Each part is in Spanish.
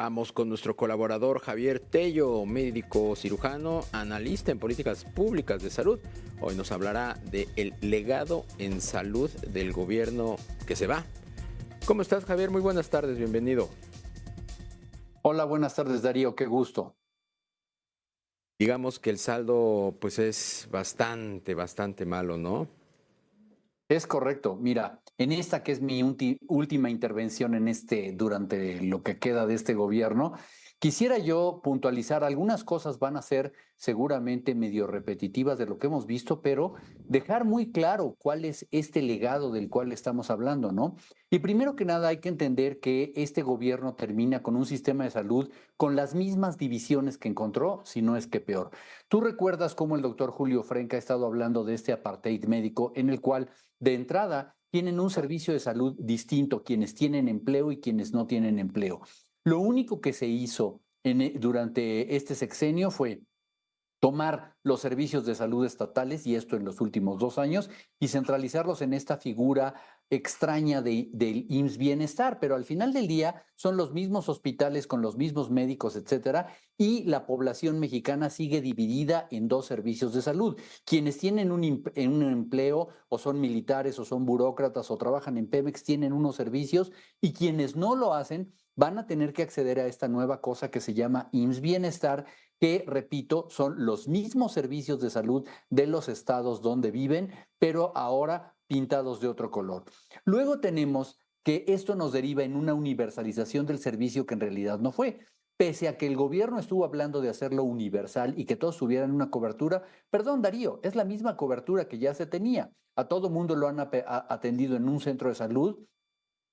Vamos con nuestro colaborador Javier Tello, médico cirujano, analista en políticas públicas de salud. Hoy nos hablará del legado en salud del gobierno que se va. ¿Cómo estás, Javier? Muy buenas tardes, bienvenido. Hola, buenas tardes, Darío, qué gusto. Digamos que el saldo pues es bastante malo, ¿no? Es correcto. Mira, en esta que es mi última intervención en durante lo que queda de este gobierno, quisiera yo puntualizar algunas cosas van a ser seguramente medio repetitivas de lo que hemos visto, pero dejar muy claro cuál es este legado del cual estamos hablando, ¿no? Y primero que nada hay que entender que este gobierno termina con un sistema de salud con las mismas divisiones que encontró, si no es que peor. Tú recuerdas cómo el doctor Julio Frenk ha estado hablando de este apartheid médico en el cual de entrada tienen un servicio de salud distinto quienes tienen empleo y quienes no tienen empleo. Lo único que se hizo durante este sexenio fue tomar los servicios de salud estatales, y esto en los últimos 2 años, y centralizarlos en esta figura extraña del IMSS Bienestar, pero al final del día son los mismos hospitales con los mismos médicos, etcétera, y la población mexicana sigue dividida en dos servicios de salud. Quienes tienen un empleo o son militares o son burócratas o trabajan en Pemex tienen unos servicios y quienes no lo hacen van a tener que acceder a esta nueva cosa que se llama IMSS Bienestar, que, repito, son los mismos servicios de salud de los estados donde viven, pero ahora pintados de otro color. Luego tenemos que esto nos deriva en una universalización del servicio que en realidad no fue. Pese a que el gobierno estuvo hablando de hacerlo universal y que todos tuvieran una cobertura, perdón, Darío, es la misma cobertura que ya se tenía. A todo mundo lo han atendido en un centro de salud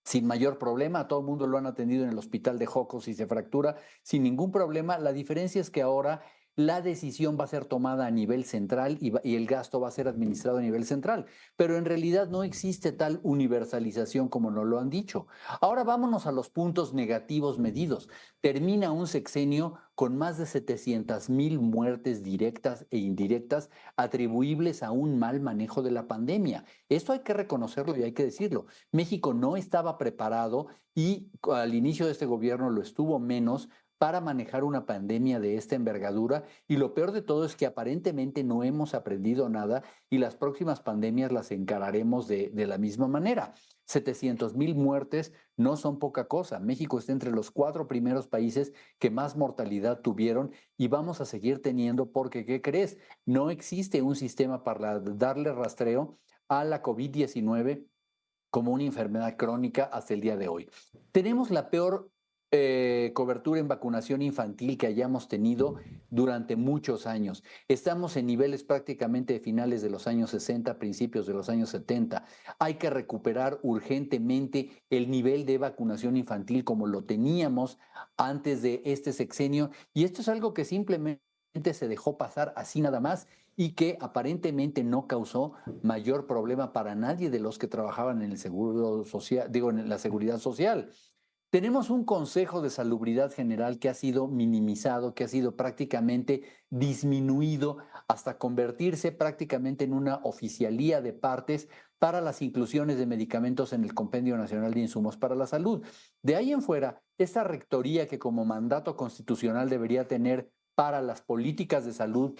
sin mayor problema, a todo el mundo lo han atendido en el hospital de Joco si se fractura, sin ningún problema. La diferencia es que ahora la decisión va a ser tomada a nivel central y el gasto va a ser administrado a nivel central, pero en realidad no existe tal universalización como nos lo han dicho. Ahora vámonos a los puntos negativos medidos. Termina un sexenio con más de 700,000 muertes directas e indirectas atribuibles a un mal manejo de la pandemia. Esto hay que reconocerlo y hay que decirlo. México no estaba preparado y al inicio de este gobierno lo estuvo menos para manejar una pandemia de esta envergadura, y lo peor de todo es que aparentemente no hemos aprendido nada y las próximas pandemias las encararemos de la misma manera. 700,000 muertes no son poca cosa. México está entre los 4 primeros países que más mortalidad tuvieron y vamos a seguir teniendo porque, ¿qué crees? No existe un sistema para darle rastreo a la COVID-19 como una enfermedad crónica hasta el día de hoy. Tenemos la peor cobertura en vacunación infantil que hayamos tenido durante muchos años. Estamos en niveles prácticamente de finales de los años 60, principios de los años 70. Hay que recuperar urgentemente el nivel de vacunación infantil como lo teníamos antes de este sexenio, y esto es algo que simplemente se dejó pasar así nada más y que aparentemente no causó mayor problema para nadie de los que trabajaban en el seguro social, digo, en la seguridad social. Tenemos un Consejo de Salubridad General que ha sido minimizado, que ha sido prácticamente disminuido hasta convertirse prácticamente en una oficialía de partes para las inclusiones de medicamentos en el Compendio Nacional de Insumos para la Salud. De ahí en fuera, esta rectoría que como mandato constitucional debería tener para las políticas de salud,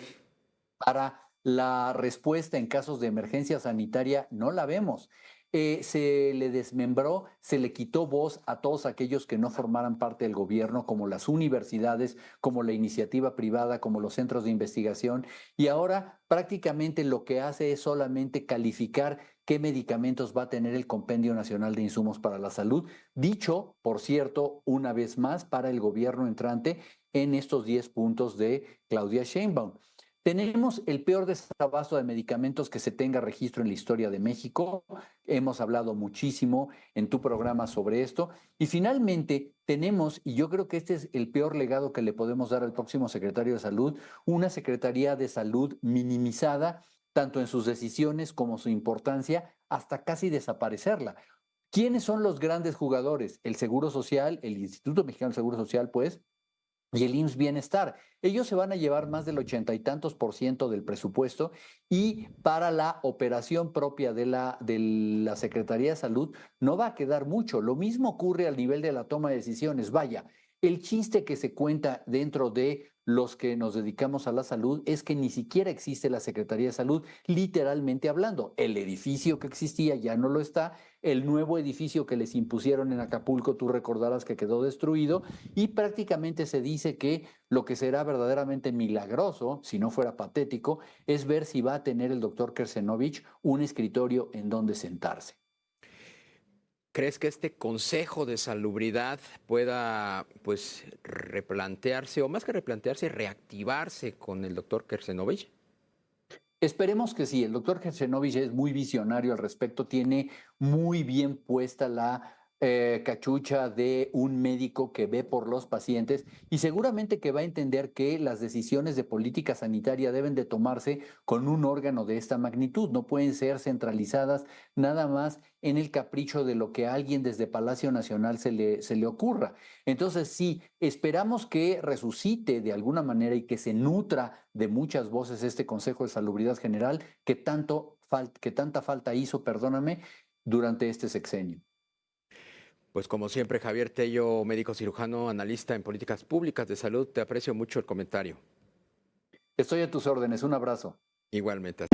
para la respuesta en casos de emergencia sanitaria, no la vemos. Se le desmembró, se le quitó voz a todos aquellos que no formaran parte del gobierno, como las universidades, como la iniciativa privada, como los centros de investigación, y ahora prácticamente lo que hace es solamente calificar qué medicamentos va a tener el Compendio Nacional de Insumos para la Salud, dicho, por cierto, una vez más para el gobierno entrante en estos 10 puntos de Claudia Sheinbaum. Tenemos el peor desabasto de medicamentos que se tenga registro en la historia de México. Hemos hablado muchísimo en tu programa sobre esto. Y finalmente tenemos, y yo creo que este es el peor legado que le podemos dar al próximo secretario de Salud, una Secretaría de Salud minimizada, tanto en sus decisiones como su importancia, hasta casi desaparecerla. ¿Quiénes son los grandes jugadores? El Seguro Social, el Instituto Mexicano del Seguro Social, pues, y el IMSS Bienestar. Ellos se van a llevar más del 80 y tantos % del presupuesto, y para la operación propia de la Secretaría de Salud no va a quedar mucho. Lo mismo ocurre al nivel de la toma de decisiones. Vaya, El chiste que se cuenta dentro de los que nos dedicamos a la salud es que ni siquiera existe la Secretaría de Salud, literalmente hablando. El edificio que existía ya no lo está, el nuevo edificio que les impusieron en Acapulco, tú recordarás que quedó destruido, y prácticamente se dice que lo que será verdaderamente milagroso, si no fuera patético, es ver si va a tener el doctor Kersenovich un escritorio en donde sentarse. ¿Crees que este Consejo de Salubridad pueda, pues, replantearse, o más que replantearse, reactivarse con el doctor Kersenovich? Esperemos que sí. El doctor Kersenovich es muy visionario al respecto, tiene muy bien puesta la cachucha de un médico que ve por los pacientes y seguramente que va a entender que las decisiones de política sanitaria deben de tomarse con un órgano de esta magnitud, no pueden ser centralizadas nada más en el capricho de lo que a alguien desde Palacio Nacional se le ocurra. Entonces, sí, esperamos que resucite de alguna manera y que se nutra de muchas voces este Consejo de Salubridad General que tanta falta hizo, perdóname, durante este sexenio. Pues como siempre, Javier Tello, médico cirujano, analista en políticas públicas de salud, te aprecio mucho el comentario. Estoy a tus órdenes. Un abrazo. Igualmente.